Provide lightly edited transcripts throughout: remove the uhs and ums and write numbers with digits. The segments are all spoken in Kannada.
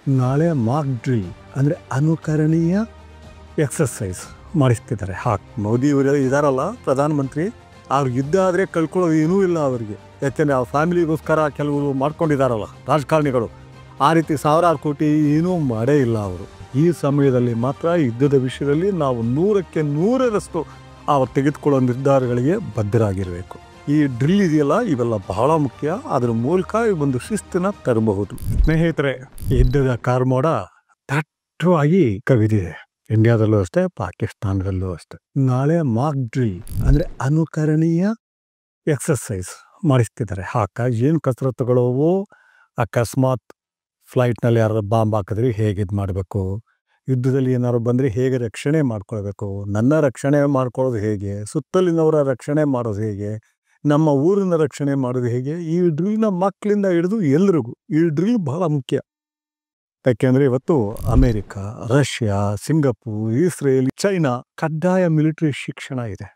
ನಾಳೆ ಮಾಕ್ ಡ್ರಿಲ್ ಅಂದರೆ ಅನುಕರಣೀಯ ಎಕ್ಸರ್ಸೈಸ್ ಮಾಡಿಸ್ತಿದ್ದಾರೆ. ಮೋದಿ ಅವರು ಇದಾರಲ್ಲ ಪ್ರಧಾನಮಂತ್ರಿ, ಅವ್ರು ಯುದ್ಧ ಆದರೆ ಕಳ್ಕೊಳ್ಳೋದು ಏನೂ ಇಲ್ಲ ಅವರಿಗೆ. ಯಾಕೆಂದರೆ ಆ ಫ್ಯಾಮಿಲಿಗೋಸ್ಕರ ಕೆಲವರು ಮಾಡ್ಕೊಂಡಿದ್ದಾರಲ್ಲ ರಾಜಕಾರಣಿಗಳು, ಆ ರೀತಿ ಸಾವಿರಾರು ಕೋಟಿ ಏನೂ ಮಾಡೇ ಇಲ್ಲ ಅವರು. ಈ ಸಮಯದಲ್ಲಿ ಮಾತ್ರ ಯುದ್ಧದ ವಿಷಯದಲ್ಲಿ ನಾವು 100% ಅವ್ರು ತೆಗೆದುಕೊಳ್ಳೋ ನಿರ್ಧಾರಗಳಿಗೆ ಬದ್ಧರಾಗಿರಬೇಕು. ಈ ಡ್ರಿಲ್ ಇದೆಯಲ್ಲ, ಇವೆಲ್ಲ ಬಹಳ ಮುಖ್ಯ. ಅದರ ಮೂಲಕ ಒಂದು ಶಿಸ್ತನ್ನು ತರಬಹುದು. ಸ್ನೇಹಿತರೆ, ಯುದ್ಧದ ಕಾರ್ಮೋಡ ದಟ್ಟವಾಗಿ ಕವಿದಿದೆ. ಇಂಡಿಯಾದಲ್ಲೂ ಅಷ್ಟೇ, ಪಾಕಿಸ್ತಾನದಲ್ಲೂ ಅಷ್ಟೇ. ನಾಳೆ ಮಾಕ್ ಡ್ರಿಲ್ ಅಂದರೆ ಅನುಕರಣೀಯ ಎಕ್ಸರ್ಸೈಸ್ ಮಾಡಿಸ್ತಿದ್ದಾರೆ. ಏನು ಕಸರತ್ತುಗಳವು, ಅಕಸ್ಮಾತ್ ಫ್ಲೈಟ್ನಲ್ಲಿ ಯಾರು ಬಾಂಬ್ ಹಾಕಿದ್ರೆ ಹೇಗೆ ಇದು ಮಾಡಬೇಕು, ಯುದ್ಧದಲ್ಲಿ ಏನಾದ್ರು ಬಂದರೆ ಹೇಗೆ ರಕ್ಷಣೆ ಮಾಡ್ಕೊಳ್ಬೇಕು, ನನ್ನ ರಕ್ಷಣೆ ಮಾಡ್ಕೊಳ್ಳೋದು ಹೇಗೆ, ಸುತ್ತಲಿನವರ ರಕ್ಷಣೆ ಮಾಡೋದು ಹೇಗೆ, ನಮ್ಮ ಊರಿನ ರಕ್ಷಣೆ ಮಾಡೋದು ಹೇಗೆ, ಈ ಡ್ರಿಲ್ನ ಮಕ್ಕಳಿಂದ ಹಿಡಿದು ಎಲ್ರಿಗೂ ಈ ಡ್ರಿಲ್ ಬಹಳ ಮುಖ್ಯ. ಯಾಕೆಂದರೆ ಇವತ್ತು America, Russia, Singapore, Israel, China ಕಡ್ಡಾಯ ಮಿಲಿಟರಿ ಶಿಕ್ಷಣ ಇದೆ.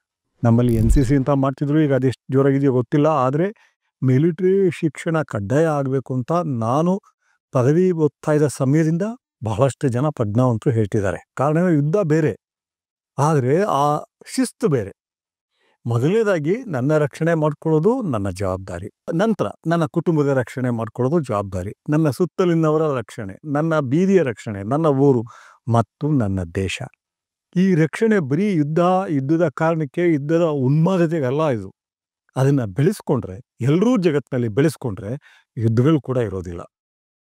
ನಮ್ಮಲ್ಲಿ NCC ಅಂತ ಮಾಡ್ತಿದ್ರು, ಈಗ ಅದೆಷ್ಟು ಜೋರಾಗಿದೆಯೋ ಗೊತ್ತಿಲ್ಲ. ಆದರೆ ಮಿಲಿಟರಿ ಶಿಕ್ಷಣ ಕಡ್ಡಾಯ ಆಗಬೇಕು ಅಂತ ನಾನು ಪದವಿ ಓದ್ತಾ ಇದ್ದ ಸಮಯದಿಂದ ಬಹಳಷ್ಟು ಜನ ಪ್ರಜ್ಞಾವಂತರು ಹೇಳ್ತಿದ್ದಾರೆ. ಕಾರಣ ಯುದ್ಧ ಬೇರೆ, ಆದರೆ ಆ ಶಿಸ್ತು ಬೇರೆ. ಮೊದಲನೇದಾಗಿ ನನ್ನ ರಕ್ಷಣೆ ಮಾಡ್ಕೊಳ್ಳೋದು ನನ್ನ ಜವಾಬ್ದಾರಿ, ನಂತರ ನನ್ನ ಕುಟುಂಬದ ರಕ್ಷಣೆ ಮಾಡ್ಕೊಳ್ಳೋದು ಜವಾಬ್ದಾರಿ, ನನ್ನ ಸುತ್ತಲಿನವರ ರಕ್ಷಣೆ, ನನ್ನ ಬೀದಿಯ ರಕ್ಷಣೆ, ನನ್ನ ಊರು ಮತ್ತು ನನ್ನ ದೇಶ. ಈ ರಕ್ಷಣೆ ಬರೀ ಯುದ್ಧದ ಕಾರಣಕ್ಕೆ, ಯುದ್ಧದ ಉನ್ಮಾದತೆಗಲ್ಲ ಇದು. ಅದನ್ನು ಬೆಳೆಸ್ಕೊಂಡ್ರೆ, ಎಲ್ಲರೂ ಜಗತ್ತಿನಲ್ಲಿ ಬೆಳೆಸ್ಕೊಂಡ್ರೆ ಯುದ್ಧಗಳು ಕೂಡ ಇರೋದಿಲ್ಲ.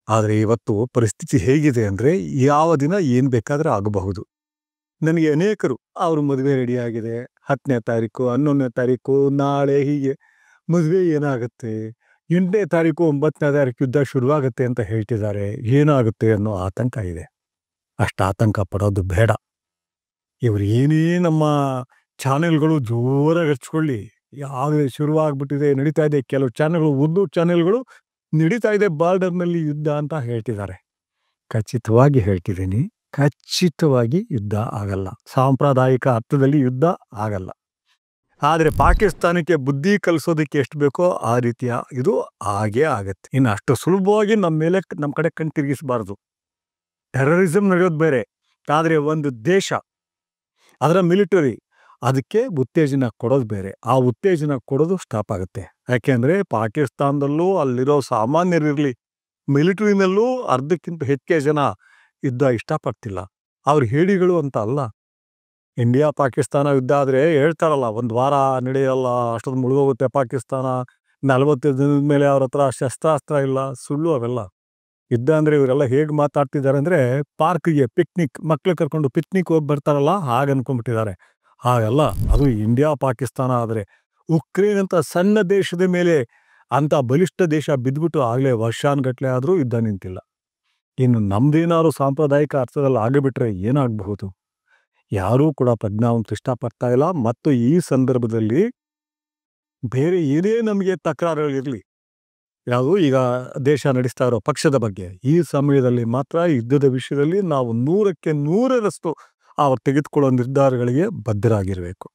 ಆದರೆ ಇವತ್ತು ಪರಿಸ್ಥಿತಿ ಹೇಗಿದೆ ಅಂದರೆ, ಯಾವ ದಿನ ಏನು ಬೇಕಾದರೆ ಆಗಬಹುದು. ನನಗೆ ಅನೇಕರು ಅವ್ರ ಮದುವೆ ರೆಡಿಯಾಗಿದೆ, 10ನೇ ತಾರೀಕು, 11ನೇ ತಾರೀಕು, ನಾಳೆ, ಹೀಗೆ ಮದುವೆ ಏನಾಗುತ್ತೆ, 8ನೇ ತಾರೀಕು, 9ನೇ ತಾರೀಕು ಯುದ್ಧ ಶುರುವಾಗುತ್ತೆ ಅಂತ ಹೇಳ್ತಿದ್ದಾರೆ. ಏನಾಗುತ್ತೆ ಅನ್ನೋ ಆತಂಕ ಇದೆ. ಅಷ್ಟು ಆತಂಕ ಪಡೋದು ಬೇಡ. ಇವರು ಏನೇ ನಮ್ಮ ಚಾನೆಲ್ಗಳು ಜೋರಾಗಿ ಹಚ್ಕೊಳ್ಳಿ, ಆಗಲೇ ಶುರುವಾಗ್ಬಿಟ್ಟಿದೆ, ನಡೀತಾ ಇದೆ. ಕೆಲವು ಚಾನೆಲ್ಗಳು, ಉರ್ದು ಚಾನೆಲ್ಗಳು ನಡೀತಾ ಇದೆ ಬಾರ್ಡರ್ನಲ್ಲಿ ಯುದ್ಧ ಅಂತ ಹೇಳ್ತಿದ್ದಾರೆ. ಖಚಿತವಾಗಿ ಹೇಳ್ತಿದ್ದೀನಿ, ಖಚಿತವಾಗಿ ಯುದ್ಧ ಆಗಲ್ಲ. ಸಾಂಪ್ರದಾಯಿಕ ಅರ್ಥದಲ್ಲಿ ಯುದ್ಧ ಆಗಲ್ಲ. ಆದರೆ ಪಾಕಿಸ್ತಾನಕ್ಕೆ ಬುದ್ಧಿ ಕಲಿಸೋದಕ್ಕೆ ಎಷ್ಟು ಬೇಕೋ ಆ ರೀತಿಯ ಇದು ಆಗೇ ಆಗತ್ತೆ. ಇನ್ನು ಅಷ್ಟು ಸುಲಭವಾಗಿ ನಮ್ಮ ಕಡೆ ಕಣ್ ತಿರುಗಿಸಬಾರ್ದು. ಟೆರರಿಸಮ್ ನಡೆಯೋದು ಬೇರೆ, ಆದರೆ ಒಂದು ದೇಶ, ಅದರ ಮಿಲಿಟರಿ, ಅದಕ್ಕೆ ಉತ್ತೇಜನ ಕೊಡೋದು ಬೇರೆ. ಆ ಉತ್ತೇಜನ ಕೊಡೋದು ಸ್ಟಾಪ್ ಆಗುತ್ತೆ. ಯಾಕೆಂದರೆ ಪಾಕಿಸ್ತಾನದಲ್ಲೂ ಅಲ್ಲಿರೋ ಸಾಮಾನ್ಯರಿರಲಿ, ಮಿಲಿಟರಿನಲ್ಲೂ ಅರ್ಧಕ್ಕಿಂತ ಹೆಚ್ಚಿಗೆ ಜನ ಯುದ್ಧ ಇಷ್ಟಪಡ್ತಿಲ್ಲ. ಅವ್ರ ಹೇಳಿಗಳು ಅಂತ ಅಲ್ಲ. ಇಂಡಿಯಾ ಪಾಕಿಸ್ತಾನ ಯುದ್ಧ ಆದರೆ ಹೇಳ್ತಾರಲ್ಲ, 1 ವಾರ ನಡೆಯಲ್ಲ, ಅಷ್ಟೊಂದು ಮುಳುಗೋಗುತ್ತೆ ಪಾಕಿಸ್ತಾನ, 40 ದಿನದ ಮೇಲೆ ಅವ್ರ ಹತ್ರ ಶಸ್ತ್ರಾಸ್ತ್ರ ಇಲ್ಲ. ಸುಳ್ಳು ಅವೆಲ್ಲ. ಯುದ್ಧ ಅಂದರೆ ಇವರೆಲ್ಲ ಹೇಗೆ ಮಾತಾಡ್ತಿದ್ದಾರೆ ಅಂದರೆ, ಪಾರ್ಕ್ಗೆ ಪಿಕ್ನಿಕ್, ಮಕ್ಳು ಕರ್ಕೊಂಡು ಪಿಕ್ನಿಕ್ ಹೋಗಿ ಬರ್ತಾರಲ್ಲ, ಹಾಗೆ ಅನ್ಕೊಂಡ್ಬಿಟ್ಟಿದ್ದಾರೆ. ಹಾಗಲ್ಲ. ಅದು ಇಂಡಿಯಾ ಪಾಕಿಸ್ತಾನ. ಆದರೆ ಉಕ್ರೇನ್ ಅಂತ ಸಣ್ಣ ದೇಶದ ಮೇಲೆ ಅಂಥ ಬಲಿಷ್ಠ ದೇಶ ಬಿದ್ದುಬಿಟ್ಟು ಆಗಲೇ ವರ್ಷಾನುಗಟ್ಟಲೆ ಆದರೂ ಯುದ್ಧ ನಿಂತಿಲ್ಲ. ಇನ್ನು ನಮ್ದೇನಾದ್ರು ಸಾಂಪ್ರದಾಯಿಕ ಅರ್ಥದಲ್ಲಿ ಆಗಿಬಿಟ್ರೆ ಏನಾಗಬಹುದು? ಯಾರೂ ಕೂಡ ಪ್ರಜ್ಞಾವಂತರು ಇಷ್ಟಪಡ್ತಾ ಇಲ್ಲ. ಮತ್ತು ಈ ಸಂದರ್ಭದಲ್ಲಿ ಬೇರೆ ಏನೇ ನಮಗೆ ತಕರಾರುಗಳಿರಲಿ, ಯಾವುದು ಈಗ ದೇಶ ನಡೆಸ್ತಾ ಇರೋ ಪಕ್ಷದ ಬಗ್ಗೆ, ಈ ಸಮಯದಲ್ಲಿ ಮಾತ್ರ ಯುದ್ಧದ ವಿಷಯದಲ್ಲಿ ನಾವು 100% ಅವ್ರು ತೆಗೆದುಕೊಳ್ಳೋ ನಿರ್ಧಾರಗಳಿಗೆ ಬದ್ಧರಾಗಿರಬೇಕು.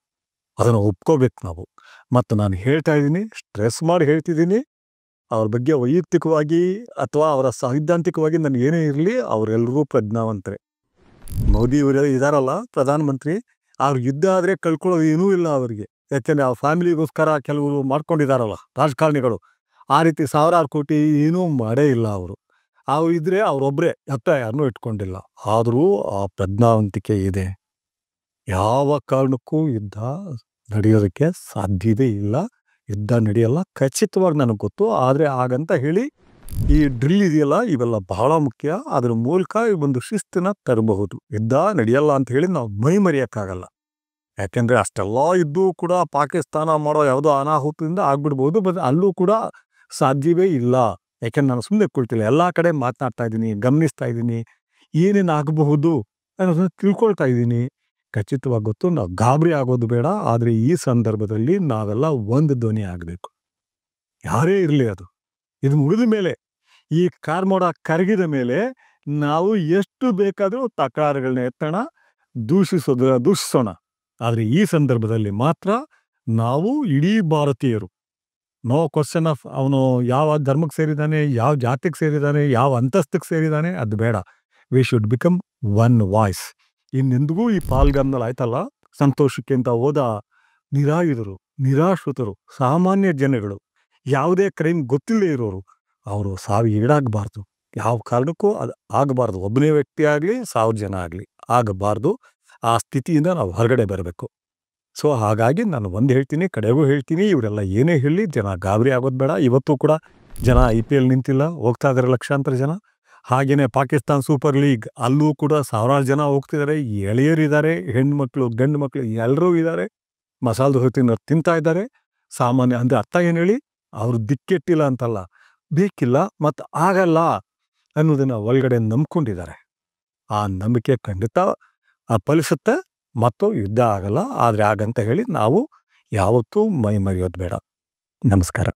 ಅದನ್ನು ಒಪ್ಕೋಬೇಕು ನಾವು. ಮತ್ತು ನಾನು ಹೇಳ್ತಾ ಇದ್ದೀನಿ, ಸ್ಟ್ರೆಸ್ ಮಾಡಿ ಹೇಳ್ತಿದ್ದೀನಿ, ಅವ್ರ ಬಗ್ಗೆ ವೈಯಕ್ತಿಕವಾಗಿ ಅಥವಾ ಅವರ ಸೈದ್ಧಾಂತಿಕವಾಗಿ ನಾನು ಏನೇ ಇರಲಿ, ಅವರೆಲ್ಲರೂ ಪ್ರಜ್ಞಾವಂತರೇ. ಮೋದಿ ಅವರು ಇದಾರಲ್ಲ ಪ್ರಧಾನಮಂತ್ರಿ, ಅವ್ರು ಯುದ್ಧ ಆದರೆ ಕಳ್ಕೊಳ್ಳೋದು ಏನೂ ಇಲ್ಲ ಅವರಿಗೆ. ಯಾಕೆಂದರೆ ಆ ಫ್ಯಾಮಿಲಿಗೋಸ್ಕರ ಕೆಲವರು ಮಾಡ್ಕೊಂಡಿದ್ದಾರಲ್ಲ ರಾಜಕಾರಣಿಗಳು, ಆ ರೀತಿ ಸಾವಿರಾರು ಕೋಟಿ ಏನೂ ಮಾಡೇ ಇಲ್ಲ ಅವರು. ಇದ್ರೆ ಅವರೊಬ್ಬರೇ, ಯಾರನ್ನೂ ಇಟ್ಕೊಂಡಿಲ್ಲ. ಆದರೂ ಆ ಪ್ರಜ್ಞಾವಂತಿಕೆ ಇದೆ. ಯಾವ ಕಾರಣಕ್ಕೂ ಯುದ್ಧ ನಡೆಯೋದಕ್ಕೆ ಸಾಧ್ಯವೇ ಇಲ್ಲ. ಯುದ್ಧ ನಡೆಯಲ್ಲ, ಖಚಿತವಾಗಿ ನನಗೆ ಗೊತ್ತು. ಆದರೆ ಹಾಗಂತ ಹೇಳಿ ಈ ಡ್ರಿಲ್ ಇದೆಯಲ್ಲ, ಇವೆಲ್ಲ ಬಹಳ ಮುಖ್ಯ. ಅದರ ಮೂಲಕ ಒಂದು ಶಿಸ್ತನ್ನು ತರಬಹುದು. ಯುದ್ಧ ನಡೆಯಲ್ಲ ಅಂತ ಹೇಳಿ ನಾವು ಮೈ ಮರೆಯೋಕ್ಕಾಗಲ್ಲ. ಯಾಕೆಂದರೆ ಅಷ್ಟೆಲ್ಲ ಇದ್ದೂ ಕೂಡ ಪಾಕಿಸ್ತಾನ ಮಾಡೋ ಯಾವುದೋ ಅನಾಹುತದಿಂದ ಆಗ್ಬಿಡ್ಬೋದು. ಬಟ್ ಅಲ್ಲೂ ಕೂಡ ಸಾಧ್ಯವೇ ಇಲ್ಲ. ಯಾಕೆಂದ್ರೆ ನಾನು ಸುಮ್ಮನೆ ಕೊಳ್ತಿಲ್ಲ, ಎಲ್ಲ ಕಡೆ ಮಾತನಾಡ್ತಾ ಇದ್ದೀನಿ, ಗಮನಿಸ್ತಾ ಇದ್ದೀನಿ, ಏನೇನು ಆಗಬಹುದು ಅನ್ನೋದನ್ನು ತಿಳ್ಕೊಳ್ತಾ ಇದ್ದೀನಿ. ಖಚಿತವಾಗಿ ಗೊತ್ತು. ನಾವು ಗಾಬರಿ ಆಗೋದು ಬೇಡ. ಆದರೆ ಈ ಸಂದರ್ಭದಲ್ಲಿ ನಾವೆಲ್ಲ ಒಂದು ಧ್ವನಿ ಆಗಬೇಕು. ಯಾರೇ ಇರಲಿ, ಇದು ಮುಗಿದ ಮೇಲೆ, ಈ ಕಾರ್ಮೋಡ ಕರಗಿದ ಮೇಲೆ ನಾವು ಎಷ್ಟು ಬೇಕಾದರೂ ತಕರಾರುಗಳನ್ನ ಎತ್ತೋಣ, ದೂಷಿಸೋಣ. ಆದರೆ ಈ ಸಂದರ್ಭದಲ್ಲಿ ಮಾತ್ರ ನಾವು ಇಡೀ ಭಾರತೀಯರು ನೋ ಕ್ವಶನ್ ಆಫ್ ಅವನು ಯಾವ ಧರ್ಮಕ್ಕೆ ಸೇರಿದ್ದಾನೆ, ಯಾವ ಜಾತಿಗೆ ಸೇರಿದ್ದಾನೆ, ಯಾವ ಅಂತಸ್ತಿಗೆ ಸೇರಿದ್ದಾನೆ, ಅದು ಬೇಡ. We should become one voice. ಇನ್ನೆಂದಿಗೂ ಈ ಪಾಲ್ಗಮ್ನಲ್ಲಿ ಆಯ್ತಲ್ಲ, ಸಂತೋಷಕ್ಕೆ ಅಂತ ಹೋದ ನಿರಾಯುಧರು, ನಿರಾಶ್ರಿತರು, ಸಾಮಾನ್ಯ ಜನಗಳು, ಯಾವುದೇ ಕ್ರೈಮ್ ಗೊತ್ತಿಲ್ಲದೆ ಇರೋರು, ಅವರು ಸಾವಿಗೆ ಈಡಾಗಬಾರ್ದು. ಯಾವ ಕಾರಣಕ್ಕೂ ಅದು ಆಗಬಾರ್ದು. ಒಬ್ಬನೇ ವ್ಯಕ್ತಿ ಆಗಲಿ, 1000 ಜನ ಆಗಲಿ ಆಗಬಾರ್ದು. ಆ ಸ್ಥಿತಿಯಿಂದ ನಾವು ಹೊರಗಡೆ ಬರಬೇಕು. ಸೊ ಹಾಗಾಗಿ ನಾನು ಒಂದು ಹೇಳ್ತೀನಿ, ಕಡೆಗೂ ಹೇಳ್ತೀನಿ, ಇವರೆಲ್ಲ ಏನೇ ಹೇಳಿ ಜನ ಗಾಬರಿ ಆಗೋದು ಬೇಡ. ಇವತ್ತು ಕೂಡ ಜನ IPL ನಿಂತಿಲ್ಲ, ಹೋಗ್ತಾ ಇದ್ದಾರೆ ಲಕ್ಷಾಂತರ ಜನ. ಹಾಗೆಯೇ ಪಾಕಿಸ್ತಾನ್ ಸೂಪರ್ ಲೀಗ್, ಅಲ್ಲೂ ಕೂಡ ಸಾವಿರಾರು ಜನ ಹೋಗ್ತಿದ್ದಾರೆ. ಎಳೆಯರಿದ್ದಾರೆ, ಹೆಣ್ಮಕ್ಳು ಗಂಡು ಮಕ್ಕಳು ಎಲ್ಲರೂ ಇದ್ದಾರೆ. ಮಸಾಲೆ ದೋಸೆ ತಿಂತಾ ಇದ್ದಾರೆ. ಸಾಮಾನ್ಯ ಅಂದರೆ ಅರ್ಥ ಏನು ಹೇಳಿ, ಅವರು ದಿಕ್ಕೆಟ್ಟಿಲ್ಲ ಅಂತಲ್ಲ, ಬೇಕಿಲ್ಲ ಮತ್ತು ಆಗಲ್ಲ ಅನ್ನೋದನ್ನು ಒಳಗಡೆ ನಂಬ್ಕೊಂಡಿದ್ದಾರೆ. ಆ ನಂಬಿಕೆ ಖಂಡಿತ ಫಲಿಸುತ್ತೆ ಮತ್ತು ಯುದ್ಧ ಆಗಲ್ಲ. ಆದರೆ ಆಗಂತ ಹೇಳಿ ನಾವು ಯಾವತ್ತೂ ಮೈ ಮರೆಯೋದು ಬೇಡ. ನಮಸ್ಕಾರ.